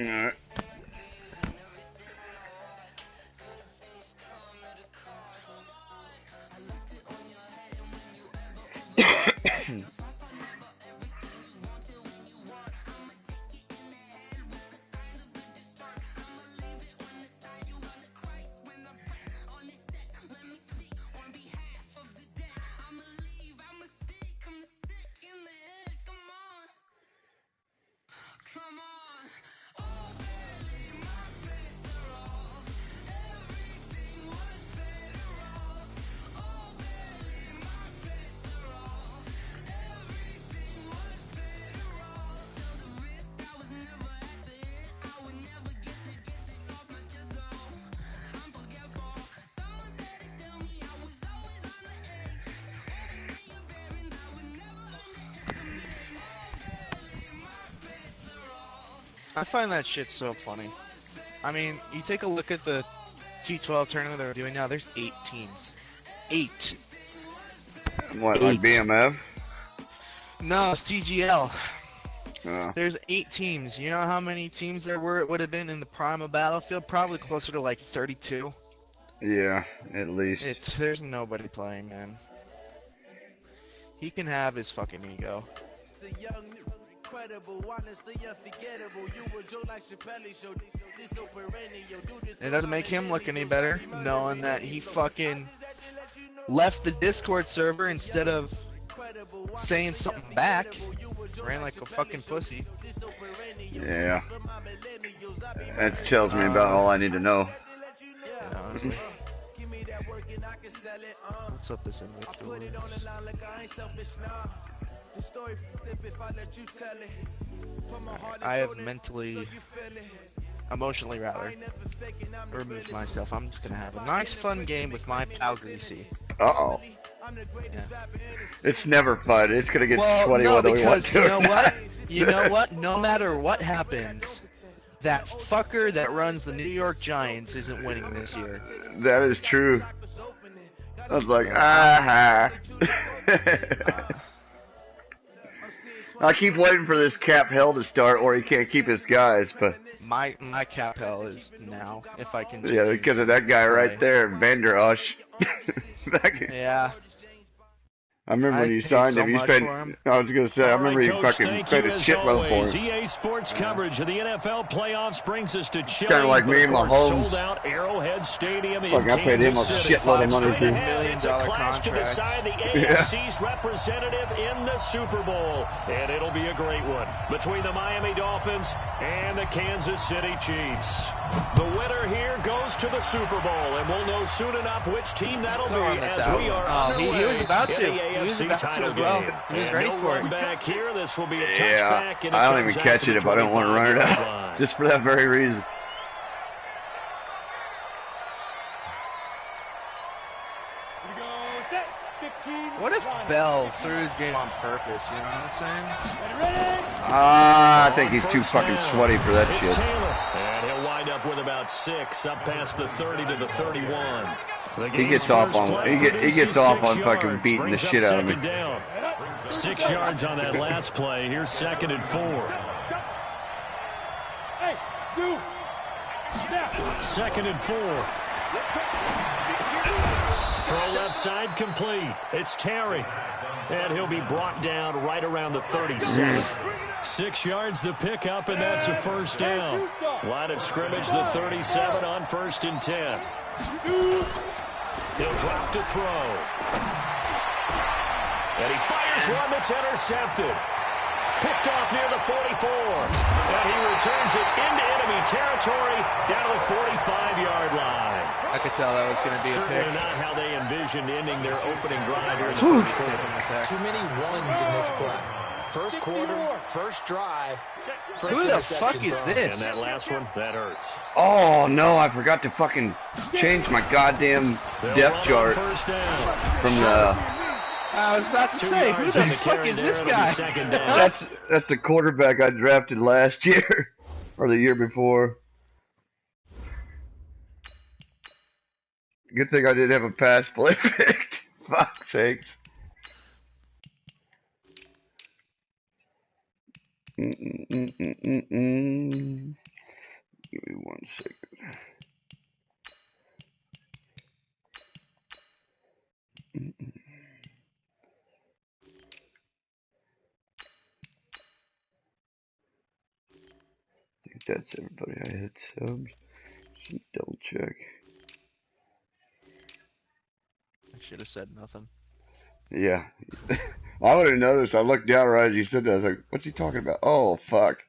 Alright. I find that shit so funny. I mean, you take a look at the T12 tournament they're doing now, there's 8 teams. 8. What, like BMF? No, CGL. Oh. There's 8 teams. You know how many teams there would have been in the prime of Battlefield? Probably closer to like 32. Yeah, at least. There's nobody playing, man. He can have his fucking ego. It doesn't make him look any better knowing that he fucking left the Discord server instead of saying something back. Ran like a fucking pussy. Yeah. That tells me about all I need to know. Yeah, honestly. What's up this inmate's doing? I have emotionally rather, removed myself. I'm just gonna have a nice fun game with my pal Greasy. Uh-oh. Yeah. It's never fun. It's gonna get sweaty whether we want to. You know what? You know what? No matter what happens, that fucker that runs the New York Giants isn't winning this year. That is true. I was like, ah. I keep waiting for this Cap Hell to start, or he can't keep his guys. But my Cap Hell is now, if I can. Yeah, because of that guy right there, Vander Ush. Yeah. I remember when you signed him. You spent. I was gonna say. I remember you fucking paid a shitload for him. EA Sports coverage of the NFL playoffs brings us to Chile. Kind of like me and my homes. Sold out Arrowhead Stadium in I paid him a shitload of money too. $1 million contract to decide the AFC's representative in the Super Bowl, and it'll be a great one between the Miami Dolphins and the Kansas City Chiefs. The winner here goes to the Super Bowl, and we'll know soon enough which team that'll be as we are underway. He was about to. He was about to as well. He was ready for it. Back here, this will be a touchback, and I don't even catch it if I don't want to run it out. Just for that very reason. What if Bell threw his game on purpose? You know what I'm saying? I think he's too fucking sweaty for that shit. And he'll wind up with about 6 up past the 30 to the 31. He gets off on he gets off on fucking beating the shit out of me. 6 yards on that last play. Here's 2nd and 4. 2nd and 4. Throw left side complete. It's Terry. And he'll be brought down right around the 37. 6 yards the pickup, and that's a first down. Line of scrimmage, the 37 on 1st and 10. He'll drop to throw. And he fires one that's intercepted. Picked off near the 44. And he returns it into enemy territory down to the 45-yard line. I could tell that was going to be a pick. Certainly not how they envisioned ending their opening drive here in the first quarter. Too many ones in this play. First quarter, first drive. Who the fuck is this? And that last one, that hurts. Oh no, I forgot to fucking change my goddamn depth chart from the. I was about to say, who the fuck is this guy? That's the quarterback I drafted last year or the year before. Good thing I didn't have a pass play pick. Fuck's sakes. Give me 1 second. I think that's everybody I had subs. Just double check. I should have said nothing. Yeah. I would have noticed. I looked down right as you said that. I was like, what's he talking about? Oh, fuck.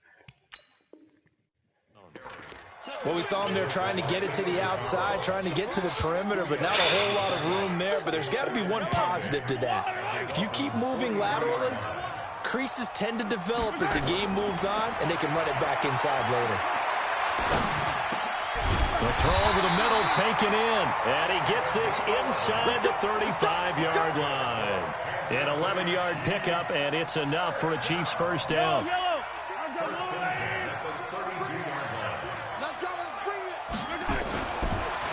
Well, we saw him there trying to get it to the outside, trying to get to the perimeter, but not a whole lot of room there. But there's got to be one positive to that. If you keep moving laterally, creases tend to develop as the game moves on, and they can run it back inside later. The throw over the middle taken in, and he gets this inside the 35-yard line. An 11-yard pickup, and it's enough for a Chiefs first down.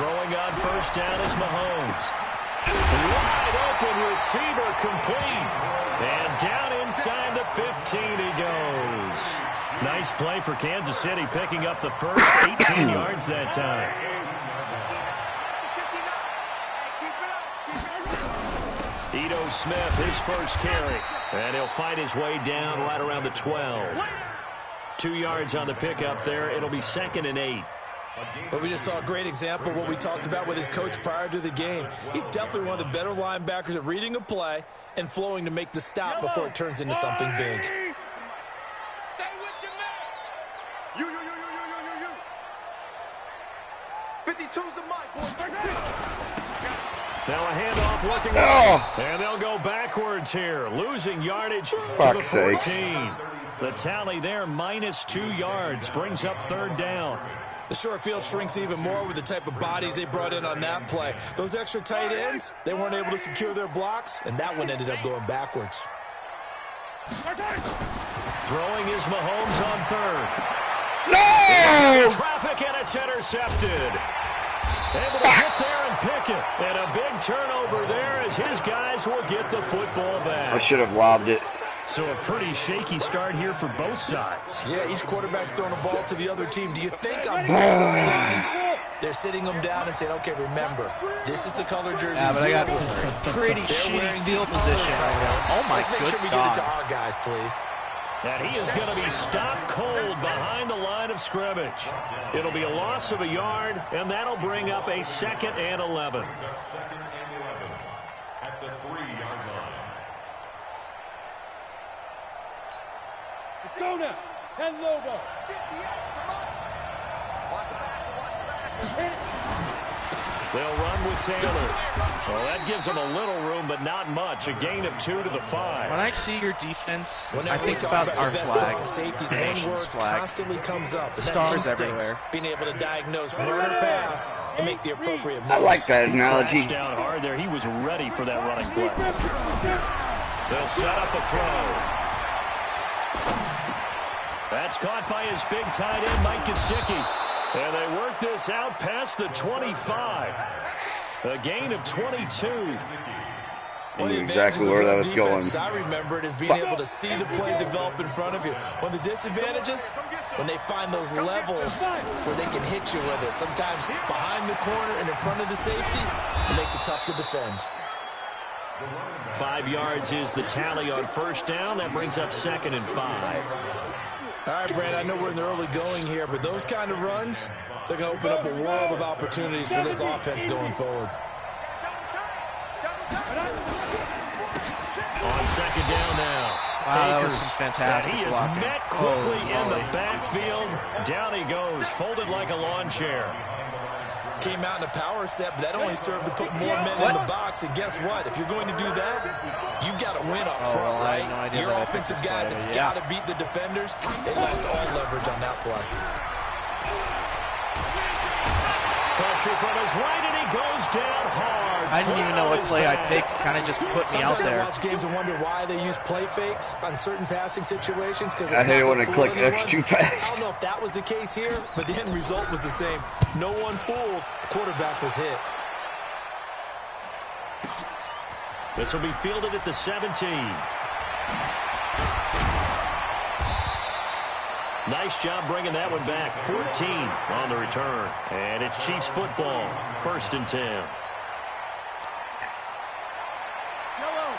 Throwing on first down is Mahomes. Wide open receiver complete. And down inside the 15 he goes. Nice play for Kansas City, picking up the first 18 yards that time. Ito Smith, his first carry. And he'll fight his way down right around the 12. 2 yards on the pickup there. It'll be 2nd and 8. But we just saw a great example of what we talked about with his coach prior to the game. He's definitely one of the better linebackers at reading a play and flowing to make the stop before it turns into something big. Stay with your man. You. 52's the mic, boys. Now a handoff looking right, and they'll go backwards here, losing yardage to the 14. The tally there, -2 yards, brings up 3rd down. The short field shrinks even more with the type of bodies they brought in on that play. Those extra tight ends, they weren't able to secure their blocks, and that one ended up going backwards. Throwing is Mahomes on 3rd. No! Traffic, and it's intercepted. Able to get there and pick it. And a big turnover there as his guys will get the football back. I should have lobbed it. So a pretty shaky start here for both sides. Yeah, each quarterback's throwing a ball to the other team. Do you think on both sidelines they're sitting them down and saying, okay, remember, this is the color jersey. Yeah, but I got pretty shitty field position right now. Oh, my Let's make sure we God. get it to our guys, please. And he is going to be stopped cold behind the line of scrimmage. It'll be a loss of a yard, and that'll bring up a 2nd and 11. At the 3-yard line. Let's go now. 10 logo. 58, come on. Watch the back. They'll run with Taylor. Well, that gives them a little room, but not much. A gain of 2 to the 5. When I see your defense, Whenever I think we talk about our the best flag. safeties, one Nation's word flag. constantly comes up. And Stars that's instincts. everywhere. Being able to diagnose run or pass and make the appropriate moves. I like that analogy. Crashed down hard there. He was ready for that running play. They'll set up a throw. That's caught by his big tight end, Mike Gesicki. And they work this out past the 25. A gain of 22. I knew exactly where that was going. As I remember it, is being able to see the play develop in front of you. One of the disadvantages, when they find those levels where they can hit you with it. Sometimes behind the corner and in front of the safety, it makes it tough to defend. 5 yards is the tally on first down. That brings up 2nd and 5. All right, Brad, I know we're in the early going here, but those kind of runs, they're going to open up a world of opportunities for this offense going forward. On 2nd down now. Wow, that was Akers. some fantastic And he is blocking. met quickly in the Holy. backfield. Down he goes, folded like a lawn chair. Came out in a power set, but that only served to put more men in the box. And guess what? If you're going to do that, you've got to win up front, well, I right? had no idea Your that I picked offensive this guys play, have yeah. got to beat the defenders. They lost all leverage on that play. Pressure from his right, and he goes down hard. I didn't even know what play I picked. Kind of just put me out Sometimes I there. watch games and wonder why they use play fakes on certain passing situations. Because I hate it when I click X too fast. I don't know if that was the case here, but the end result was the same. No one fooled. The quarterback was hit. This will be fielded at the 17. Nice job bringing that one back. 14 on the return. And it's Chiefs football. 1st and 10.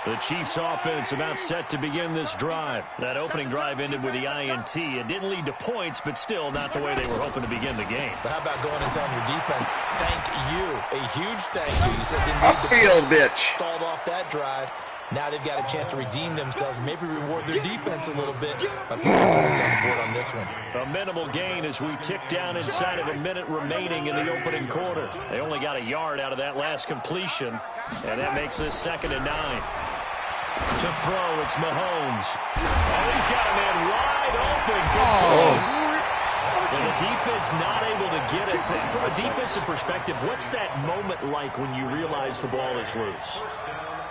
The Chiefs offense about set to begin this drive. That opening drive ended with the INT. It didn't lead to points, but still not the way they were hoping to begin the game. But how about going and telling your defense, thank you. A huge thank you. You said didn't need Upfield, the points. bitch. Stalled off that drive. Now they've got a chance to redeem themselves and maybe reward their defense a little bit by putting some points on the board on this one. A minimal gain as we tick down inside of a minute remaining in the opening quarter. They only got a yard out of that last completion, and that makes this 2nd and 9. To throw, it's Mahomes. Oh, he's got a man wide open. But the defense not able to get it. From a defensive perspective, what's that moment like when you realize the ball is loose?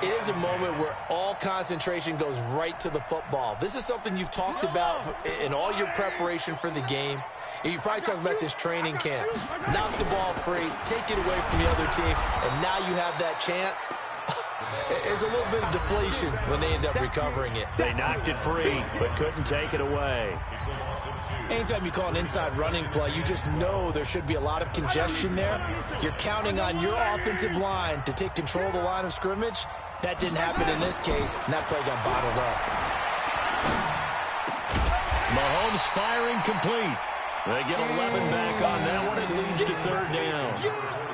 It is a moment where all concentration goes right to the football. This is something you've talked about in all your preparation for the game. And you probably talked about since training camp. Knock the ball free, take it away from the other team, and now you have that chance. There's a little bit of deflation when they end up recovering it. They knocked it free, but couldn't take it away. Anytime you call an inside running play, you just know there should be a lot of congestion there. You're counting on your offensive line to take control of the line of scrimmage. That didn't happen in this case, and that play got bottled up. Mahomes firing complete. They get 11 back on that one. It leads to 3rd down.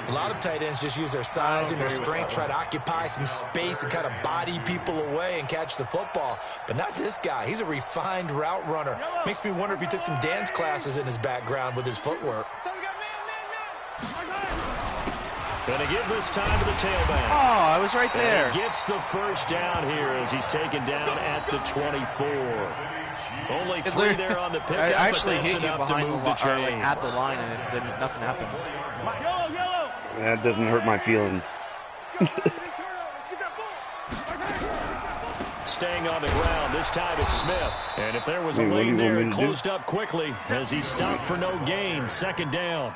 A lot of tight ends just use their size and their strength, try to occupy some space and kind of body people away and catch the football. But not this guy. He's a refined route runner. Makes me wonder if he took some dance classes in his background with his footwork. Going to give this time to the tailback. Oh, I was right there. And he gets the 1st down here as he's taken down at the 24. Only 3 there on the pickup, I actually but that's hit you enough to behind move the the chains. like at the line, and nothing happened. That doesn't hurt my feelings. Staying on the ground, this time it's Smith. And if there was a lane there, it closed up quickly as he stopped for no gain. 2nd down.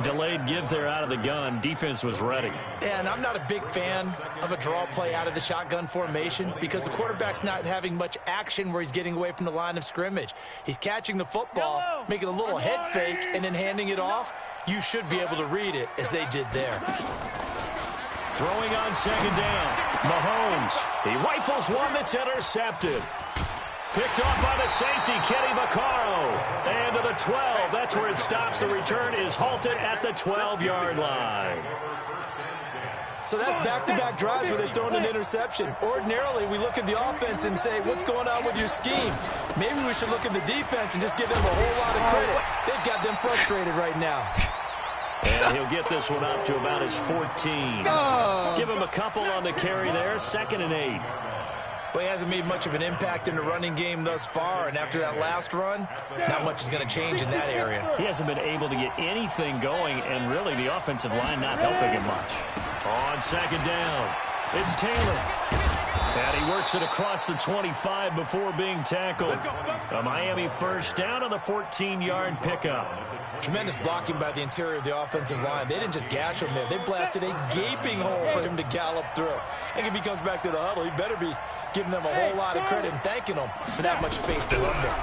Delayed give there out of the gun. Defense was ready. And I'm not a big fan of a draw play out of the shotgun formation because the quarterback's not having much action where he's getting away from the line of scrimmage. He's catching the football, making a little head fake, and then handing it off. You should be able to read it as they did there. Throwing on 2nd down. Mahomes. He rifles one that's intercepted. Picked off by the safety, Kenny Vaccaro. And to the 12. That's where it stops. The return is halted at the 12-yard line. So that's back-to-back drives where they've thrown an interception. Ordinarily, we look at the offense and say, what's going on with your scheme? Maybe we should look at the defense and just give them a whole lot of credit. They've got them frustrated right now. And he'll get this one up to about his 14. Give him a couple on the carry there. 2nd and 8. Well, he hasn't made much of an impact in the running game thus far, and after that last run, not much is going to change in that area. He hasn't been able to get anything going, and really the offensive line not helping him much. On 2nd down, it's Taylor. And he works it across the 25 before being tackled. A Miami 1st down on the 14-yard pickup. Tremendous blocking by the interior of the offensive line. They didn't just gash him there. They blasted a gaping hole for him to gallop through. And if he comes back to the huddle, he better be giving them a whole lot of credit and thanking them for that much space to rumble.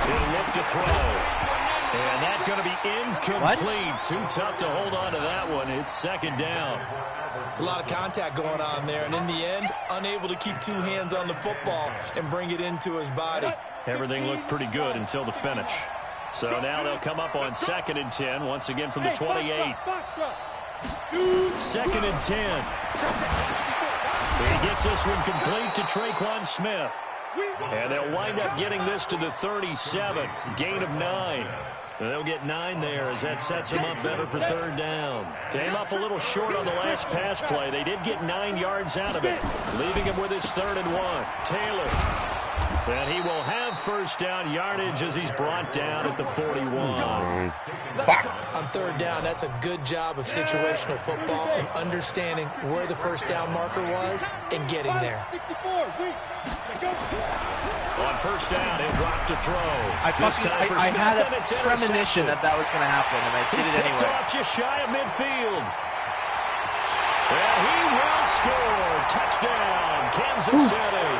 He'll look to throw. And that's going to be incomplete. What? Too tough to hold on to that one. It's 2nd down. It's a lot of contact going on there. And in the end, unable to keep 2 hands on the football and bring it into his body. Everything looked pretty good until the finish. So now they'll come up on 2nd and 10, once again from the 28. 2nd and 10. He gets this one complete to Traquan Smith. And they'll wind up getting this to the 37. Gain of 9. They'll get 9 there as that sets them up better for 3rd down. Came up a little short on the last pass play. They did get 9 yards out of it, leaving him with his 3rd and 1. Taylor. And he will have 1st down yardage as he's brought down at the 41. On 3rd down, that's a good job of situational football and understanding where the 1st down marker was and getting there. On 1st down, he'll drop to throw. I had a premonition that was going to happen, and I did it anyway. He's picked off just shy of midfield. And he will score. Touchdown, Kansas City.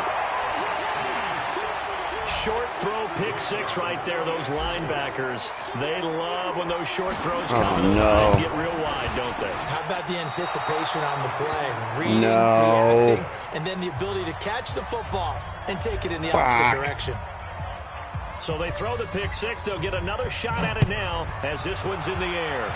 short throw pick six right there, those linebackers. They love when those short throws come and get real wide, don't they? How about the anticipation on the play? Reading, reacting, and then the ability to catch the football and take it in the opposite direction. So they throw the pick six. They'll get another shot at it now as this one's in the air.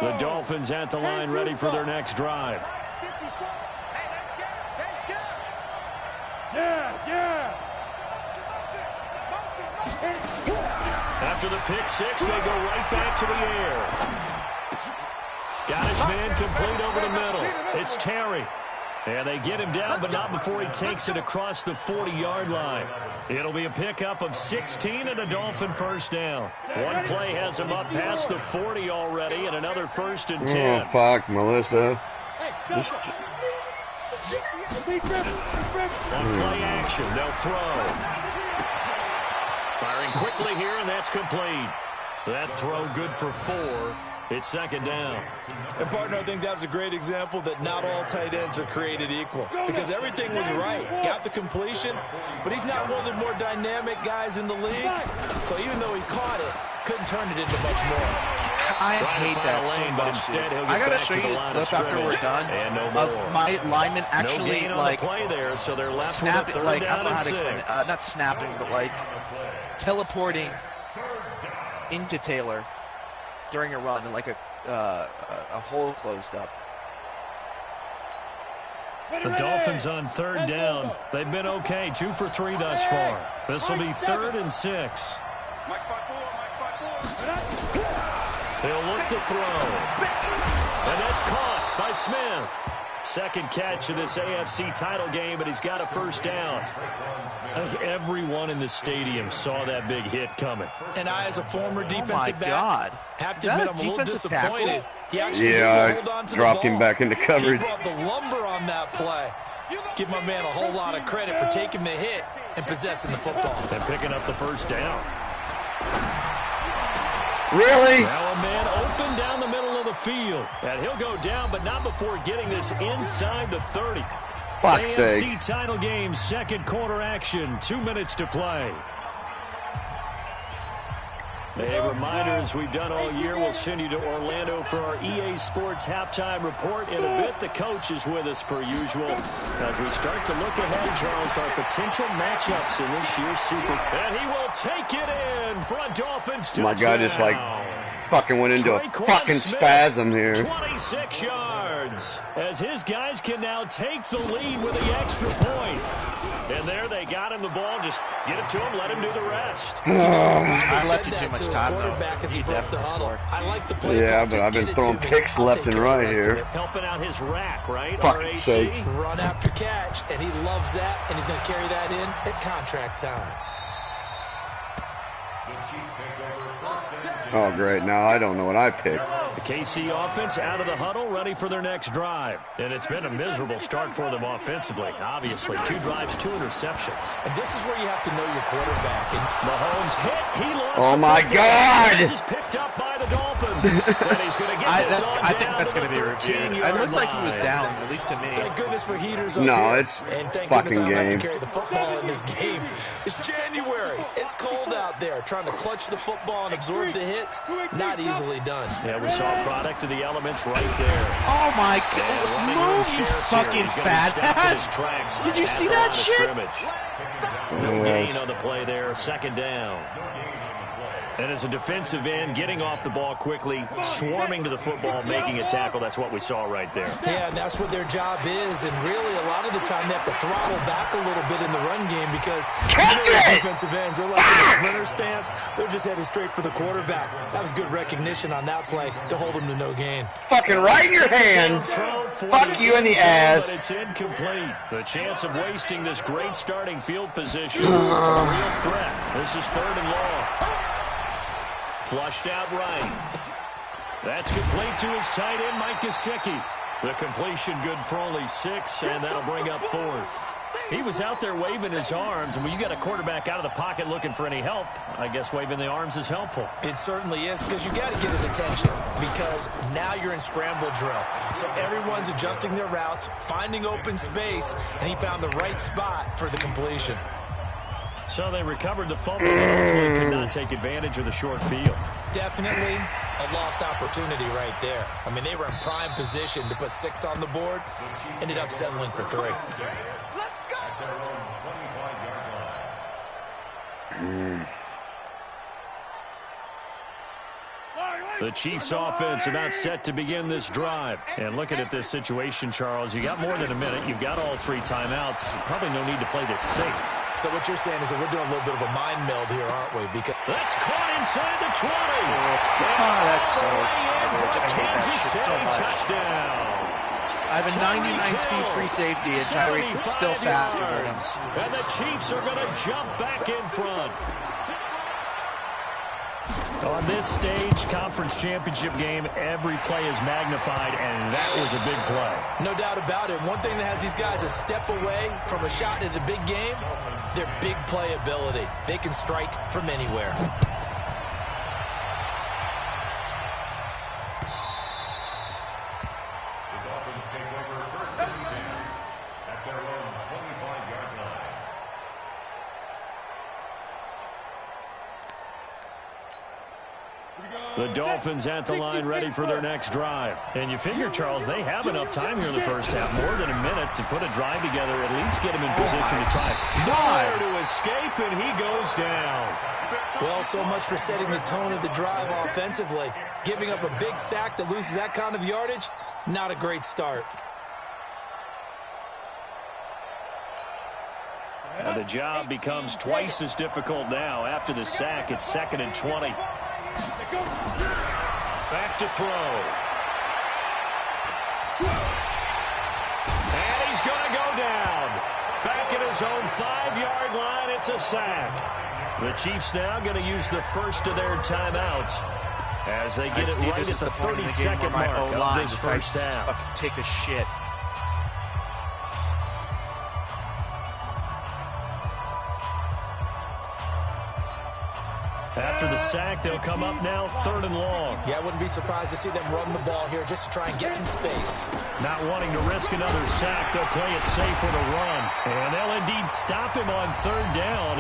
The Dolphins at the line ready for their next drive. After the pick six, they go right back to the air. Got his man complete over the middle. It's Terry. And they get him down, but not before he takes it across the 40-yard line. It'll be a pickup of 16 and a Dolphin first down. One play has him up past the 40 already, and another 1st and 10. Oh, fuck, Melissa. On play action, they'll throw. Firing quickly here, and that's complete. That throw good for 4. It's 2nd down. And, partner, I think that was a great example that not all tight ends are created equal. Because everything was right. Got the completion, but he's not one of the more dynamic guys in the league. So even though he caught it, couldn't turn it into much more. I hate that so much. I gotta show you this clip after we're done of my lineman actually like play there, so they're left snapping, like I don't know how to explain it. Not snapping, but like teleporting into Taylor during a run and like a hole closed up. The Dolphins on 3rd down. They've been okay, 2 for 3 thus far. This will be 3rd and 6. He'll look to throw. And that's caught by Smith. 2nd catch of this AFC title game, but he's got a 1st down. I think everyone in the stadium saw that big hit coming. And I, as a former defensive back, have to admit I'm a little disappointed. He actually was able to hold on to the ball. Dropped him back into coverage. He brought the lumber on that play. Give my man a whole lot of credit for taking the hit and possessing the football. And picking up the 1st down. Really? Now a man open down the middle of the field. And he'll go down, but not before getting this inside the 30. Fuck's AFC sake. title game, 2nd quarter action, 2 minutes to play. A reminder, as we've done all year, we'll send you to Orlando for our EA Sports halftime report. In a bit, the coach is with us per usual as we start to look ahead, Charles, to our potential matchups in this year's Super. And he will take it in for a Dolphins touchdown. My guy just like fucking went into a fucking spasm here. 26 yards as his guys can now take the lead with the extra point. And there they got him the ball. Just get it to him, let him do the rest. I left it too much time, though. He definitely scored. I like the play. Yeah, but I've been throwing picks left and right here. Helping out his rack, right? Fuck's sake. Run after catch, and he loves that, and he's going to carry that in at contract time. Oh, great. Now I don't know what I picked. The KC offense out of the huddle, ready for their next drive. And it's been a miserable start for them offensively. Obviously, 2 drives, 2 interceptions. And this is where you have to know your quarterback. And Mahomes hit. He lost. Oh, my God. This is picked up by the Dolphins. And he's going to get this on I think down that's to going to be reviewed. It looked like he was down, at least to me. Thank goodness for heaters up No, here. it's and thank fucking goodness I don't have game. to carry the football in this game. It's January. It's cold out there. Trying to clutch the football and absorb the hits, not easily done. Yeah, we saw a product of the elements right there. Oh my God! Move, you fucking fat ass! Did you see that shit? No gain on the play there. 2nd down. And as a defensive end, getting off the ball quickly, swarming to the football, making a tackle. That's what we saw right there. Yeah, and that's what their job is. And really, a lot of the time, they have to throttle back a little bit in the run game because defensive ends are like in a sprinter stance. They're just headed straight for the quarterback. That was good recognition on that play to hold them to no gain. Fucking right in your hands. Fuck you in the ass. But it's incomplete. The chance of wasting this great starting field position. A real threat. This is 3rd and long. Flushed out right. That's complete to his tight end, Mike Gesicki. The completion good for only 6, and that'll bring up 4th. He was out there waving his arms, and when you got a quarterback out of the pocket looking for any help, I guess waving the arms is helpful. It certainly is, because you got to get his attention, because now you're in scramble drill. So everyone's adjusting their routes, finding open space, and he found the right spot for the completion. So they recovered the fumble, but ultimately could not take advantage of the short field. Definitely a lost opportunity right there. I mean, they were in prime position to put 6 on the board, ended up settling for 3. The Chiefs offense about set to begin this drive. And looking at this situation, Charles, you got more than a minute. You've got all 3 timeouts. Probably no need to play this safe. So what you're saying is that we're doing a little bit of a mind meld here, aren't we? Because that's caught inside the 20. Oh, that's so garbage. I hate that shit so much. Touchdown. I have a 99 speed free safety, and Tyreek is still faster than him. And the Chiefs are going to jump back in front. On this stage, conference championship game, every play is magnified, and that was a big play. No doubt about it. One thing that has these guys a step away from a shot at a big game, their big play ability. They can strike from anywhere. The Dolphins at the line ready for their next drive. And you figure, Charles, they have enough time here in the first half, more than a minute to put a drive together, at least get him in position to try. Nowhere to escape, and he goes down. Well, so much for setting the tone of the drive offensively. Giving up a big sack that loses that kind of yardage, not a great start. And the job becomes twice as difficult now. After the sack, it's 2nd and 20. Back to throw. And he's going to go down. Back at his own 5-yard line, it's a sack. The Chiefs now going to use the first of their timeouts as they get it right at the 32nd mark of this first half. Take a shit. After the sack, they'll come up now 3rd and long. Yeah, I wouldn't be surprised to see them run the ball here just to try and get some space. Not wanting to risk another sack, they'll play it safe with a run. And they'll indeed stop him on 3rd down.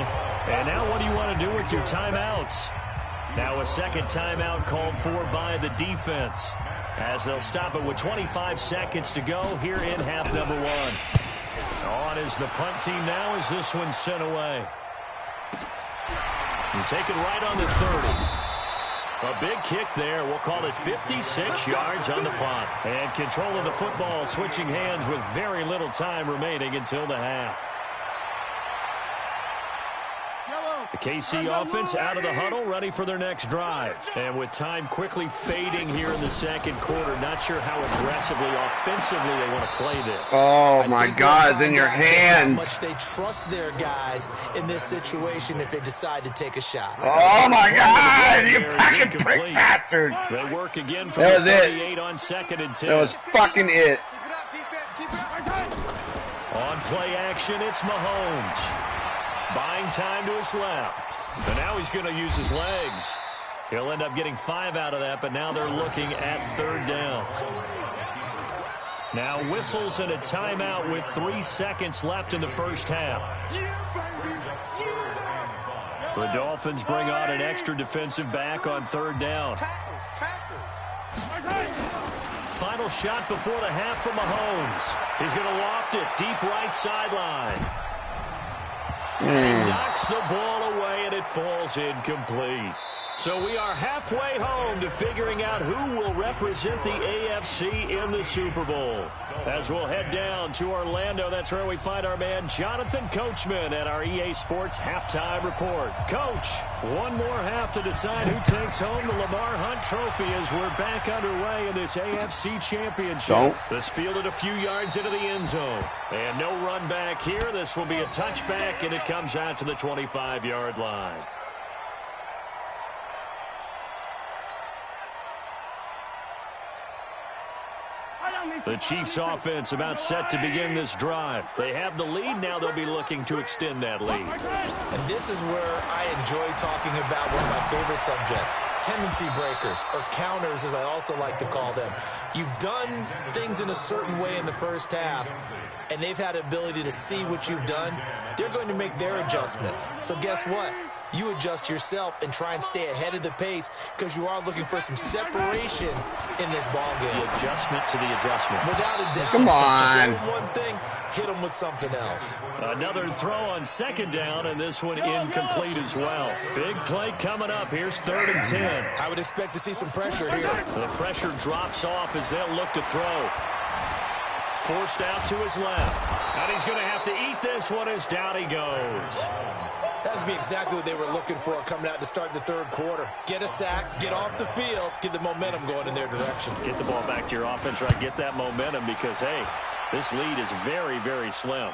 And now what do you want to do with your timeouts? Now a second timeout called for by the defense, as they'll stop it with 25 seconds to go here in half number 1. On is the punt team now as this one's sent away. And take it right on the 30. A big kick there. We'll call it 56 yards on the punt. And control of the football switching hands with very little time remaining until the half. The KC offense out of the huddle, ready for their next drive. And with time quickly fading here in the second quarter, not sure how aggressively, offensively they want to play this. Oh, my God, it's in your hands. How much they trust their guys in this situation if they decide to take a shot. Oh, my God, you fucking prick bastard. They work again from the 38 on 2nd and 10. That was fucking it. On play action, it's Mahomes. Buying time to his left. And now he's going to use his legs. He'll end up getting 5 out of that, but now they're looking at 3rd down. Now whistles and a timeout with 3 seconds left in the first half. The Dolphins bring on an extra defensive back on 3rd down. Final shot before the half from Mahomes. He's going to loft it deep right sideline. He knocks the ball away, and it falls incomplete. So we are halfway home to figuring out who will represent the AFC in the Super Bowl. As we'll head down to Orlando, that's where we find our man Jonathan Coachman at our EA Sports Halftime Report. Coach, one more half to decide who takes home the Lamar Hunt Trophy as we're back underway in this AFC Championship. This fielded a few yards into the end zone. And no run back here. This will be a touchback, and it comes out to the 25-yard line. The Chiefs offense about set to begin this drive. They have the lead. Now they'll be looking to extend that lead. And this is where I enjoy talking about one of my favorite subjects, tendency breakers, or counters as I also like to call them. You've done things in a certain way in the first half, and they've had the ability to see what you've done. They're going to make their adjustments. So guess what? You adjust yourself and try and stay ahead of the pace because you are looking for some separation in this ball game. The adjustment to the adjustment. Without a doubt. Come on. Show them one thing, hit them with something else. Another throw on second down, and this one incomplete as well. Big play coming up. Here's 3rd and 10. I would expect to see some pressure here. The pressure drops off as they'll look to throw. Forced out to his left. And he's going to have to eat this one as down he goes. That would be exactly what they were looking for coming out to start the third quarter. Get a sack, get off the field, get the momentum going in their direction. Get the ball back to your offense, right? Get that momentum because, hey, this lead is very, very slim.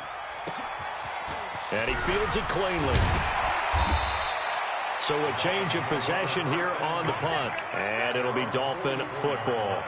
And he fields it cleanly. So a change of possession here on the punt. And it'll be Dolphin football.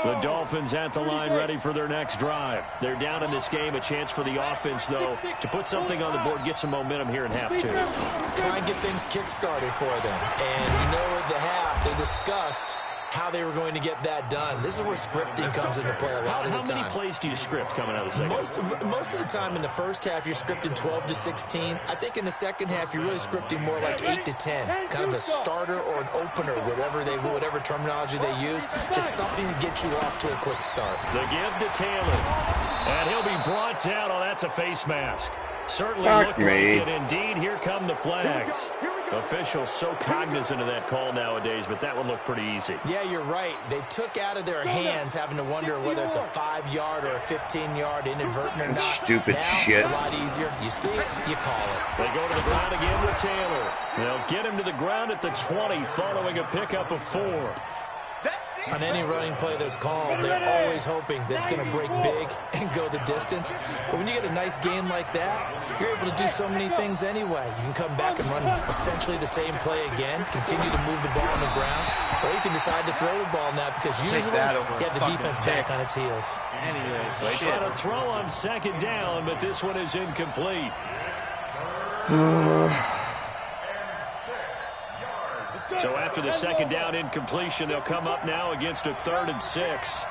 The Dolphins at the line ready for their next drive. They're down in this game. A chance for the offense, though, to put something on the board, get some momentum here in half two. Try and get things kick-started for them. And you know at the half, they discussed how they were going to get that done. This is where scripting comes into play a lot of the time. How many plays do you script coming out of the second? Most of the time in the first half, you're scripting 12 to 16. I think in the second half, you're really scripting more like 8 to 10. Kind of a starter or an opener, whatever terminology they use. Just something to get you off to a quick start. The give to Taylor. And he'll be brought down. Oh, that's a face mask. Certainly looked like it. Indeed, here come the flags. Officials so cognizant of that call nowadays, but that one looked pretty easy. Yeah, you're right. They took out of their hands having to wonder whether it's a 5-yard or a 15-yard inadvertent or not. Stupid shit. It's a lot easier. You see it, you call it. They go to the ground again with Taylor. They'll get him to the ground at the 20 following a pickup of 4. On any running play that's called, they're always hoping that it's going to break big and go the distance. But when you get a nice game like that, you're able to do so many things anyway. You can come back and run essentially the same play again, continue to move the ball on the ground, or you can decide to throw the ball now because usually you have the defense back on its heels. Anyway, they try to throw on second down, but this one is incomplete. So after the second down incompletion, they'll come up now against a 3rd and 6.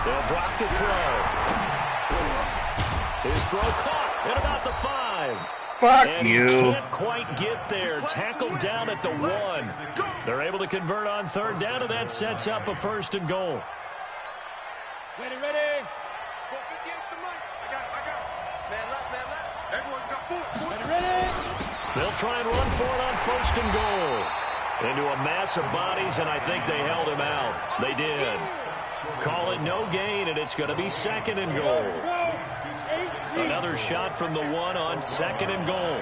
They'll drop the throw. His throw caught at about the 5. Fuck and you. Can't quite get there. Tackled down at the 1. They're able to convert on 3rd down, and that sets up a 1st and goal. Ready. I got it. Man left. Everyone's got 4. Ready. They'll try and run for it on 1st and goal. Into a mass of bodies, and I think they held him out. They did. Call it no gain, and it's going to be 2nd and goal. Another shot from the 1 on 2nd and goal.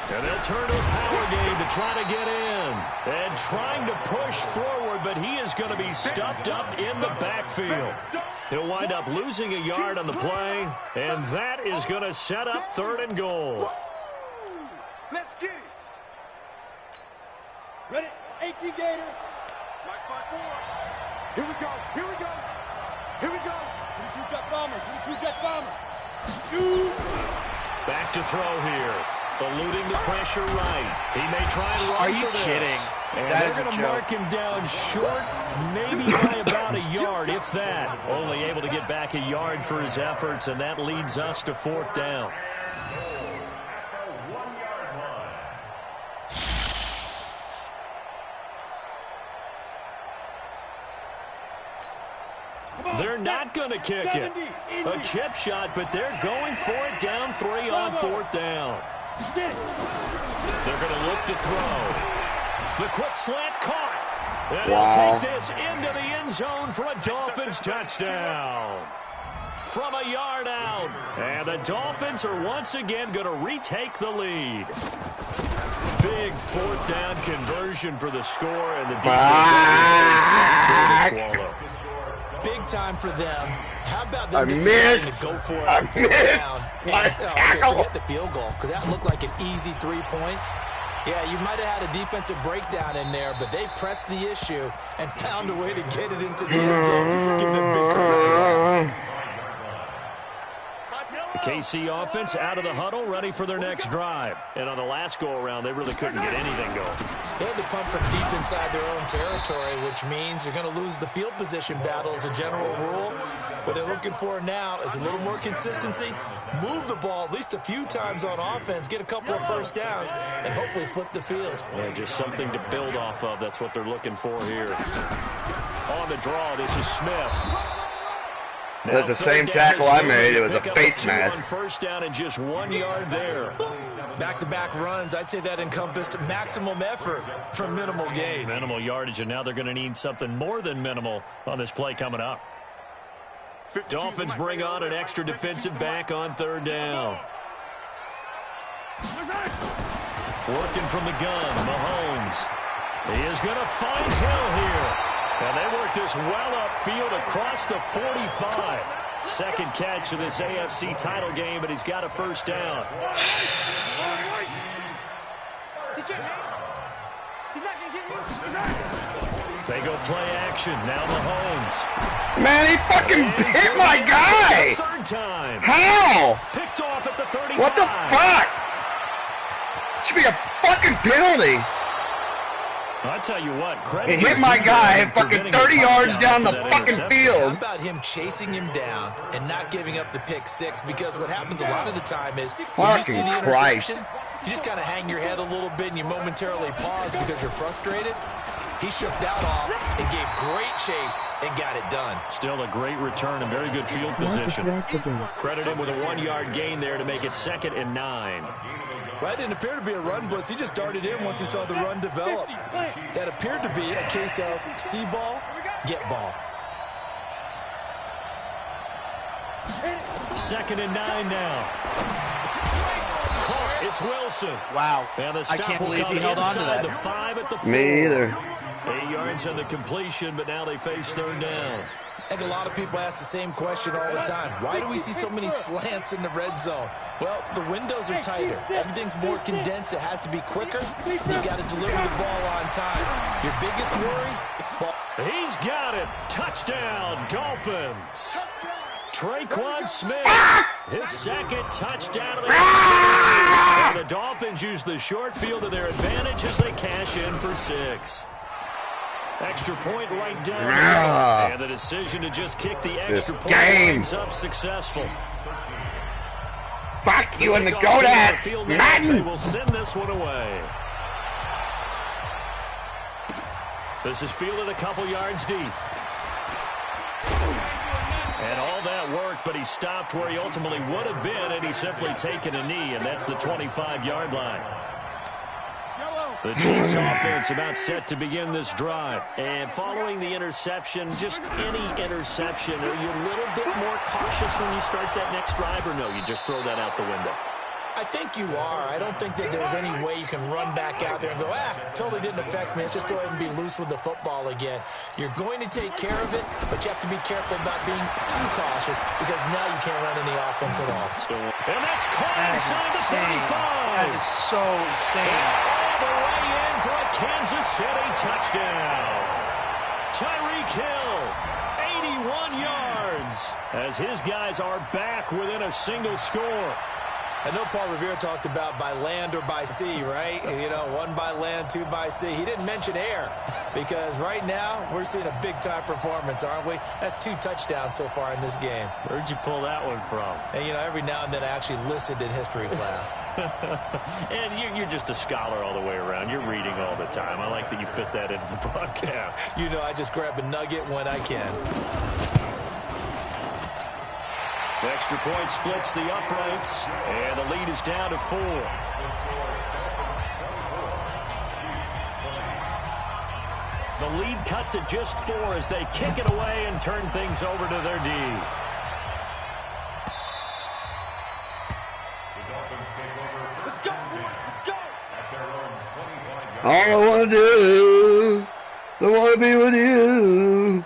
And they'll turn to a power game to try to get in. And trying to push forward, but he is going to be stuffed up in the backfield. He'll wind up losing a yard on the play, and that is going to set up 3rd and goal. Let's get it. Ready? 18 Gator. Black spot 4. Here we go. 22 jet bomber. Shoot. Back to throw here. Eluding the pressure right. He may try and run Are you for this. kidding? And That they're is a going to joke. mark him down short, maybe by about a yard, if that. Only able to get back a yard for his efforts, and that leads us to 4th down. They're not going to kick it. A chip shot, but they're going for it down 3 on 4th down. They're going to look to throw. The quick slant caught. And he'll take this into the end zone for a Dolphins touchdown. From a yard out. And the Dolphins are once again going to retake the lead. Big 4th down conversion for the score, and the defense is able to swallow. Big time for them. How about them just missed. deciding to go for it on 4th down? Okay, forget the field goal, because that looked like an easy 3 points. Yeah, you might have had a defensive breakdown in there, but they pressed the issue and found a way to get it into the end zone. Give them big credit for that. The KC offense out of the huddle, ready for their next drive. And on the last go-around, they really couldn't get anything going. They had to punt from deep inside their own territory, which means you're going to lose the field position battle as a general rule. What they're looking for now is a little more consistency, move the ball at least a few times on offense, get a couple of first downs, and hopefully flip the field. Yeah, just something to build off of. That's what they're looking for here. On the draw, this is Smith. That's the same tackle I made. It was a face mask. First down and just 1 yard there. Back-to-back runs, I'd say that encompassed maximum effort for minimal gain. Minimal yardage, and now they're going to need something more than minimal on this play coming up. Dolphins bring on an extra defensive back on third down. Working from the gun, Mahomes. He is going to find Hill here. And they work this well upfield across the 45. Second catch of this AFC title game, but he's got a first down. They go play action. Now Mahomes. Man, he fucking hit my guy. Third time. How? Picked off at the 35. What the fuck? Should be a fucking penalty. I tell you what, he hit my guy fucking 30 yards down the fucking field. How about him chasing him down and not giving up the pick six? Because what happens a lot of the time is when you see the interception, you just kind of hang your head a little bit and you momentarily pause because you're frustrated. He shook that off and gave great chase and got it done. Still a great return and very good field position. Credit him with a 1 yard gain there to make it 2nd and 9. Well, that didn't appear to be a run blitz. He just darted in once he saw the run develop. That appeared to be a case of see ball, get ball. 2nd and 9 now. It's Wilson. Wow. And the I can't believe he held on to that. The 5 at the 4. Me either. 8 yards on the completion, but now they face third down. I think a lot of people ask the same question all the time. Why do we see so many slants in the red zone? Well, the windows are tighter. Everything's more condensed. It has to be quicker. You got to deliver the ball on time. Your biggest worry? Ball. He's got it. Touchdown, Dolphins. Traquan Smith, his second touchdown of the afternoon. And the Dolphins use the short field to their advantage as they cash in for 6. Extra point right down. And the decision to just kick the extra point ends up successful. Fuck you and the goat ass, Madden. They will send this one away. This is fielded a couple yards deep. And all that work, but he stopped where he ultimately would have been, and he's simply taken a knee, and that's the 25-yard line. The Chiefs offense about set to begin this drive. And following the interception, just any interception, are you a little bit more cautious when you start that next drive, or no, you just throw that out the window? I think you are. I don't think that there's any way you can run back out there and go, totally didn't affect me. Let's just go ahead and be loose with the football again. You're going to take care of it, but you have to be careful about being too cautious because now you can't run any offense at all. And that's caught inside the 35. That is so insane. All the way in for a Kansas City touchdown. Tyreek Hill, 81 yards, as his guys are back within a single score. I know Paul Revere talked about by land or by sea, right? You know, 1 by land, 2 by sea. He didn't mention air because right now we're seeing a big-time performance, aren't we? That's 2 touchdowns so far in this game. Where'd you pull that one from? And, you know, every now and then I actually listened in history class. And you're just a scholar all the way around. You're reading all the time. I like that you fit that into the broadcast. You know, I just grab a nugget when I can. The extra point splits the uprights, and the lead is down to 4. The lead cut to just 4 as they kick it away and turn things over to their D. Let's go, let's go. All I want to do, I want to be with you.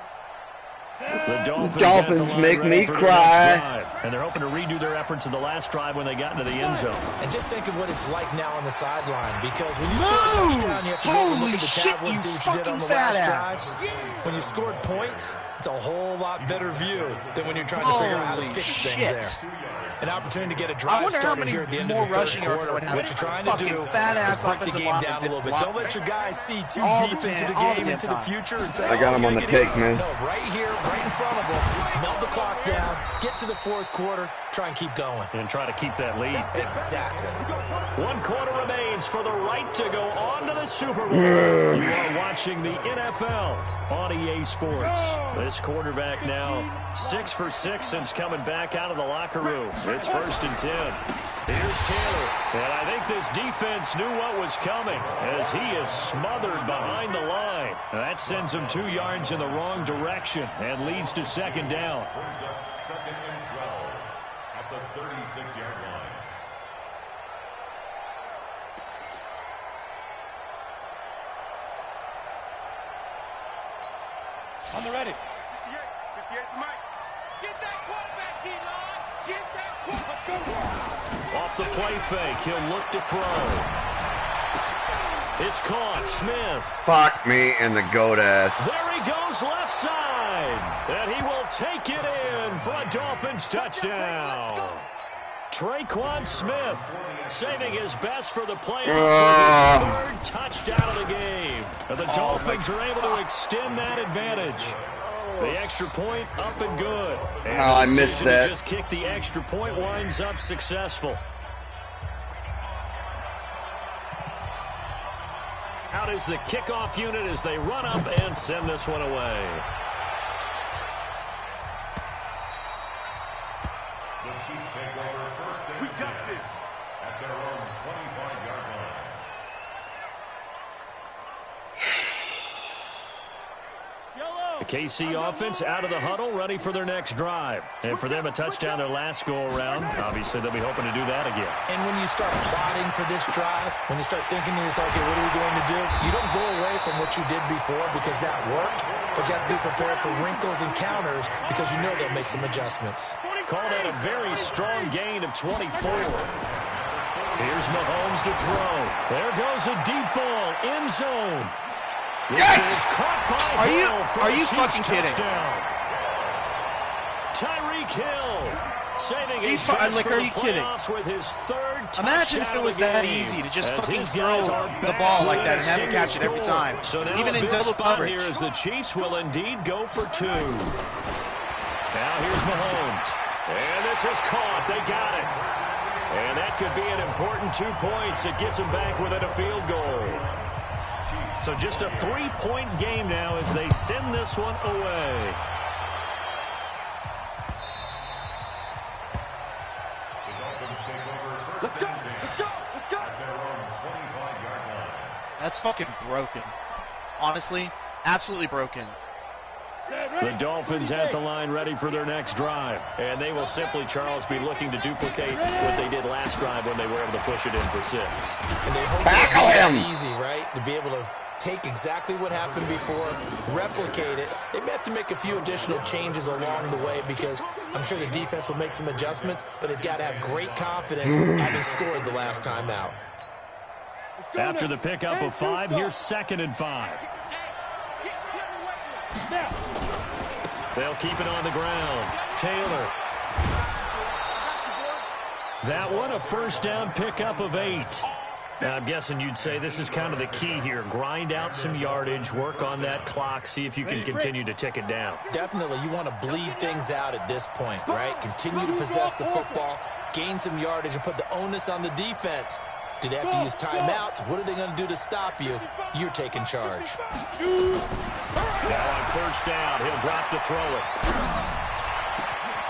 The Dolphins make me cry. And they're hoping to redo their efforts in the last drive when they got into the end zone. And just think of what it's like now on the sideline, because when you score a touchdown, you have to go and look at the tablet and see what you did on the last drive. When you scored points, it's a whole lot better view than when you're trying to figure out how to fix things there. An opportunity to get a drive started here at the end of the third quarter. What you're trying to do is break the game down a little bit. Don't let your guys see too deep into the game, into the future, and say, I got him on the take, man. No, right here, right in front of them. Melt the clock down, get to the fourth quarter, try and keep going. And try to keep that lead. Exactly. 1 quarter remains for the right to go on to the Super Bowl. You are watching the NFL on EA Sports. This quarterback now 6 for 6 since coming back out of the locker room. It's 1st and 10. Here's Taylor. And I think this defense knew what was coming as he is smothered behind the line. That sends him 2 yards in the wrong direction and leads to 2nd down. 2nd and 12 at the 36-yard line. On the ready. 58 to Mike. Get that quarterback, D-line. Get that quarterback. Off the play fake, he'll look to throw. It's caught. Smith. Fuck me and the goat ass. There he goes left side. And he will take it in for a Dolphins touchdown. Traquan Smith saving his best for the playoffs with his 3rd touchdown of the game. And the Dolphins are able to extend that advantage. The extra point up and good. And oh, I missed that. To just kick the extra point winds up successful. Out is the kickoff unit as they run up and send this one away. The Chiefs take over 1st and 10 at their own 25-yard line. The KC offense out of the huddle, ready for their next drive. And for them, a touchdown their last go-around. Obviously, they'll be hoping to do that again. And when you start plotting for this drive, when you start thinking to yourself, okay, what are we going to do? You don't go away from what you did before because that worked, but you have to be prepared for wrinkles and counters because you know they'll make some adjustments. Called out a very strong gain of 24. Here's Mahomes to throw. There goes a deep ball, end zone. Yes! Are you fucking kidding? Tyreek Hill saving his are you kidding? With his 3rd touchdown. Imagine if it was that easy to just fucking throw the ball like that and have it catch it every time. So now even in double coverage. Here as the Chiefs will indeed go for 2. Now here's Mahomes. And this is caught. They got it. And that could be an important 2 points. It gets them back within a field goal. So just a 3-point game now as they send this one away. The Dolphins take over 1st and 10 at their own 25-yard line. That's fucking broken. Honestly, absolutely broken. The Dolphins at the line ready for their next drive. And they will simply, Charles, be looking to duplicate what they did last drive when they were able to push it in for 6. And they hope it's easy, right? To be able to take exactly what happened before, replicate it. They may have to make a few additional changes along the way because I'm sure the defense will make some adjustments, but they've got to have great confidence having scored the last time out. After the pickup of 5, here's 2nd and 5. They'll keep it on the ground. Taylor. That one, a 1st down pickup of 8. Now, I'm guessing you'd say this is kind of the key here. Grind out some yardage, work on that clock, see if you can continue to tick it down. Definitely, you want to bleed things out at this point, right? Continue to possess the football, gain some yardage, and put the onus on the defense. Do they have to use timeouts? What are they going to do to stop you? You're taking charge. Now on 1st down, he'll drop to throw it.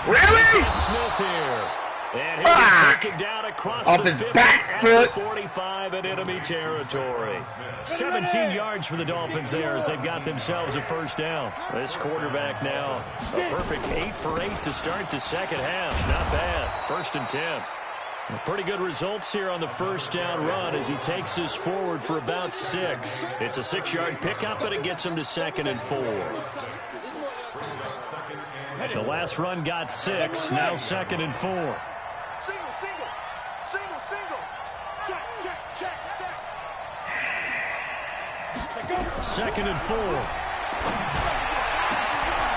Really? Smith here. And he'll be taken down across off the his 50 back at foot. the 45 in enemy territory. 17 yards for the Dolphins there as they've got themselves a 1st down. This quarterback now a perfect 8 for 8 to start the 2nd half. Not bad. 1st and 10. Pretty good results here on the 1st down run as he takes us forward for about 6. It's a 6-yard pickup, but it gets him to 2nd and 4. The last run got 6. Now 2nd and 4. Single, single. Single, single. Check, check, check, check. 2nd and 4.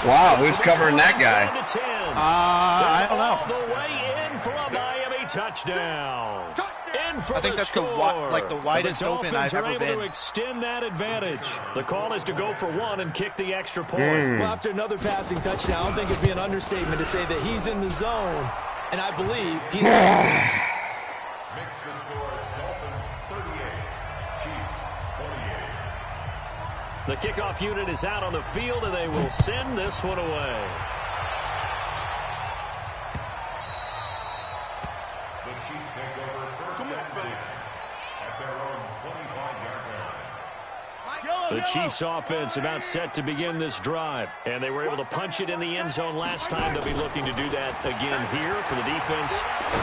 Wow, who's covering that guy? I don't know. The way in for a Miami touchdown. In for I think that's score. the widest open I've ever been. been. To extend that advantage. The call is to go for 1 and kick the extra point. Well, after another passing touchdown, I don't think it'd be an understatement to say that he's in the zone, and I believe he likes it. Makes the score Dolphins 38, Chiefs 28. The kickoff unit is out on the field, and they will send this one away. The Chiefs take over first and 10 at their own 25-yard line. The Chiefs offense about set to begin this drive, and they were able to punch it in the end zone last time. They'll be looking to do that again here for the defense.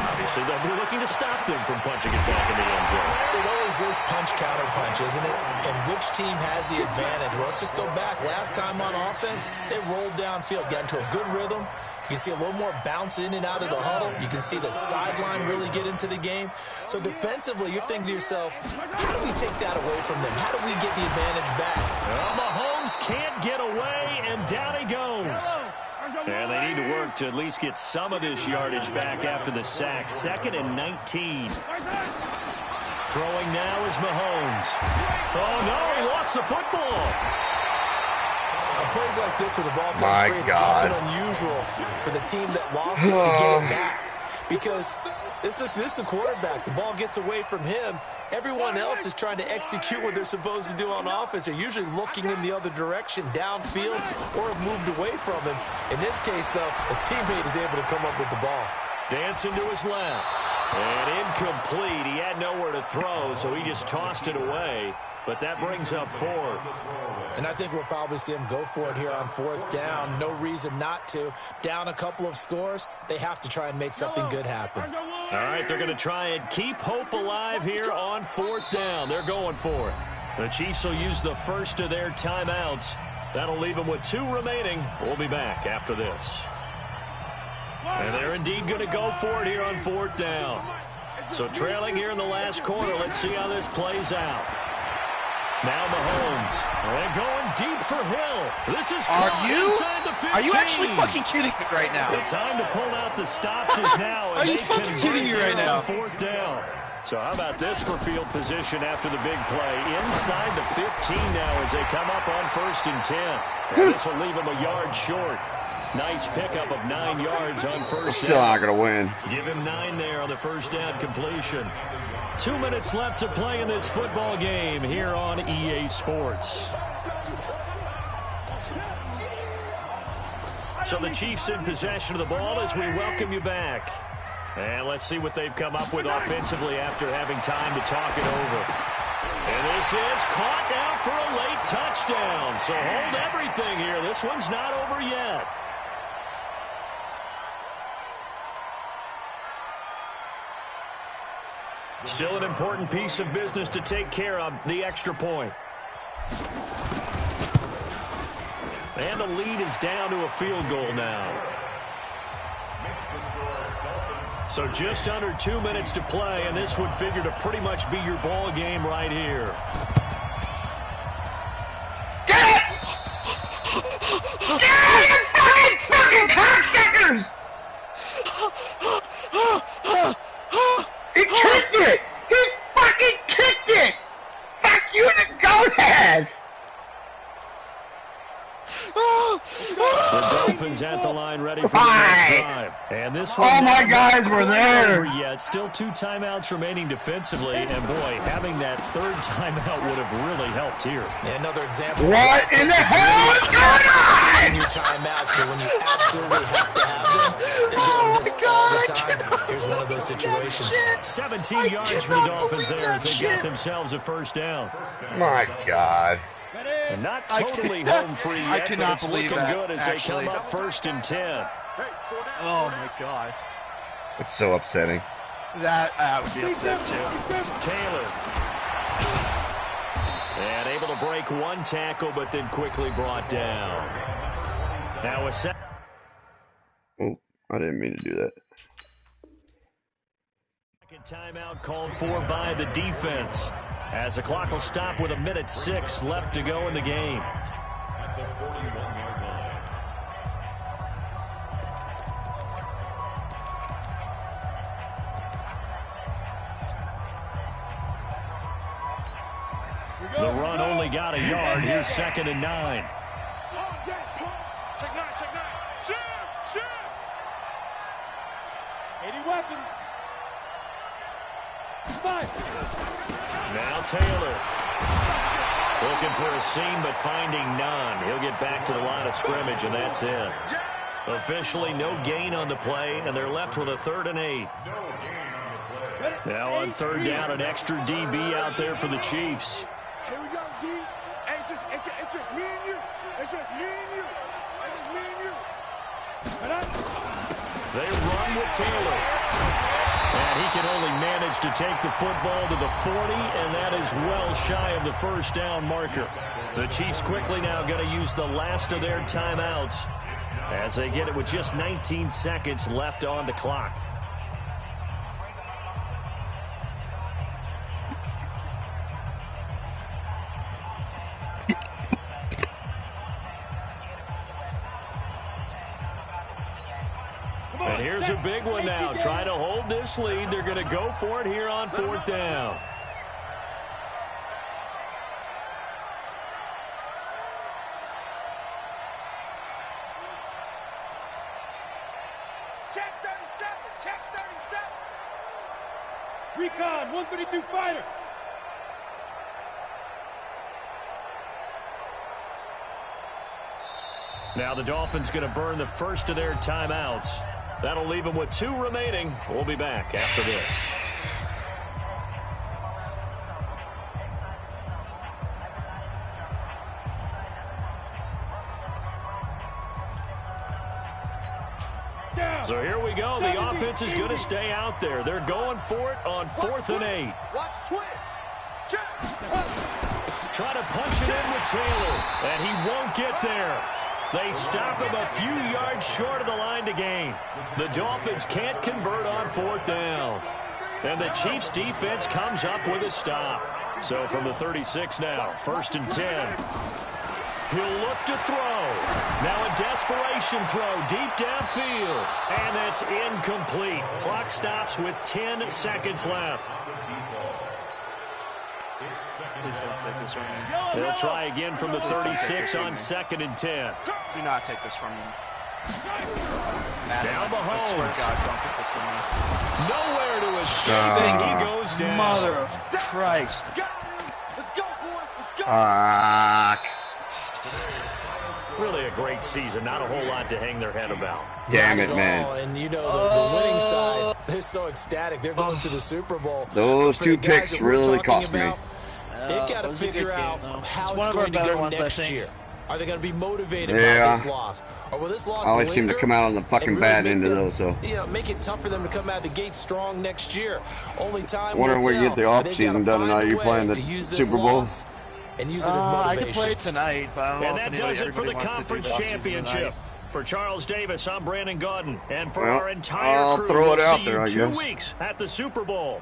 Obviously, they'll be looking to stop them from punching it back in the end zone. It always is punch-counter punch, isn't it? And which team has the advantage? Well, let's just go back. Last time on offense, they rolled downfield, got into a good rhythm. You can see a little more bounce in and out of the huddle. You can see the sideline really get into the game. So defensively, you're thinking to yourself, how do we take that away from them? How do we get the advantage back? Well, Mahomes can't get away, and down he goes. And they need to work to at least get some of this yardage back after the sack. 2nd and 19. Throwing now is Mahomes. Oh, no, he lost the football. Plays like this where the ball comes My free, it's God. often unusual for the team that lost it to get it back. Because this is the quarterback. The ball gets away from him. Everyone else is trying to execute what they're supposed to do on offense. They're usually looking in the other direction, downfield, or have moved away from him. In this case, though, a teammate is able to come up with the ball. Dancing to his left. And incomplete. He had nowhere to throw, so he just tossed it away. But that brings up 4th. And I think we'll probably see him go for it here on 4th down. No reason not to. Down a couple of scores, they have to try and make something good happen. All right, they're going to try and keep hope alive here on 4th down. They're going for it. The Chiefs will use the first of their timeouts. That'll leave them with 2 remaining. We'll be back after this. And they're indeed going to go for it here on 4th down. So trailing here in the last quarter, let's see how this plays out. Now Mahomes, and going deep for Hill. This is inside the 15. Are you actually fucking kidding me right now? The time to pull out the stops is now. Are you fucking kidding me right now? 4th down. So how about this for field position after the big play? Inside the 15 now as they come up on 1st and 10. And this will leave them a yard short. Nice pickup of 9 yards on 1st down. Still not going to win. Give him 9 there on the 1st down completion. 2 minutes left to play in this football game here on EA Sports. So the Chiefs in possession of the ball as we welcome you back. And let's see what they've come up with offensively after having time to talk it over. And this is caught now for a late touchdown. So hold everything here. This one's not over yet. Still an important piece of business to take care of, the extra point. And the lead is down to a field goal now. So just under 2 minutes to play, and this would figure to pretty much be your ball game right here. Get it! Get it, fucking cocksuckers! He kicked it! He fucking kicked it! Fuck you in the gonads! The Dolphins at the line ready for the next drive. And this one All my guys were there. Over yet. Still 2 timeouts remaining defensively. And boy, having that 3rd timeout would have really helped here. And another example. What in the hell is going on? Your timeouts, but when you absolutely have to have them, they're doing this all the time. Here's one of those situations. 17 yards for the Dolphins there as they got themselves a 1st down. My God. And not totally home free yet, I cannot but it's believe looking that, good as actually. they come up 1st and 10. Oh my God. It's so upsetting. That would be upset too. Taylor. And able to break 1 tackle, but then quickly brought down. Now a I didn't mean to do that. Timeout called for by the defense, as the clock will stop with 1:06 left to go in the game. At the 41-yard line. The run only got a yard. Here's 2nd and 9. Check 9, check 9. Shoot! 80 weapons. 5. Now Taylor. Looking for a seam, but finding none. He'll get back to the line of scrimmage, and that's it. Officially no gain on the play, and they're left with a 3rd and 8. Now on 3rd down, an extra DB out there for the Chiefs. Here we go, D. Hey, it's just me and you. It's just me and you. It's just me and you. They run with Taylor. And he can only manage to take the football to the 40, and that is well shy of the 1st down marker. The Chiefs quickly now going to use the last of their timeouts as they get it with just 19 seconds left on the clock. And here's a big one now. Trying to hold this lead. They're going to go for it here on 4th down. Check 37. Check 37. Recon, 132 fighter. Now the Dolphins going to burn the first of their timeouts. That'll leave them with 2 remaining. We'll be back after this. So here we go. The offense is going to stay out there. They're going for it on 4th and 8. Watch twins. Check. Trying to punch it in with Taylor, and he won't get there. They stop him a few yards short of the line to gain. The Dolphins can't convert on 4th down. And the Chiefs defense comes up with a stop. So from the 36 now, 1st and 10. He'll look to throw. Now a desperation throw deep downfield. And that's incomplete. Clock stops with 10 seconds left. Please don't take this from him. They'll try again from the 36 on 2nd and 10. Do not take this from him. Now I swear Mahomes. to God, don't take this from me. Nowhere to escape, and he goes down. Mother of Christ. Let's go, boys. Let's go. Really a great season. Not a whole lot to hang their head about. Damn it, Not at man. all. And, you know, the winning side, they're so ecstatic. They're going to the Super Bowl. Those But for the 2 guys picks that we're really talking cost me. about, they've got to It was a good figure game, out though. how It's it's one of our going to better go ones, I next think. year. Are they going to be motivated Yeah. by this loss? Or will this loss I always seem to linger come out on the fucking and really bad make end of them, those, so. You know, make it tough for them to come out of the gate strong next year. Only time Wondering will where you tell. get the But they've off-season gotta done find tonight. a You way playing the to use this Super Bowl? loss and use it as I motivation. could play it tonight, but I don't know And if that anybody, does it for the everybody wants to do conference the off-season championship. tonight. For Charles Davis, I'm Brandon Gordon. And for Well, our entire I'll crew, throw it we'll out see there, you I 2 guess. weeks at the Super Bowl.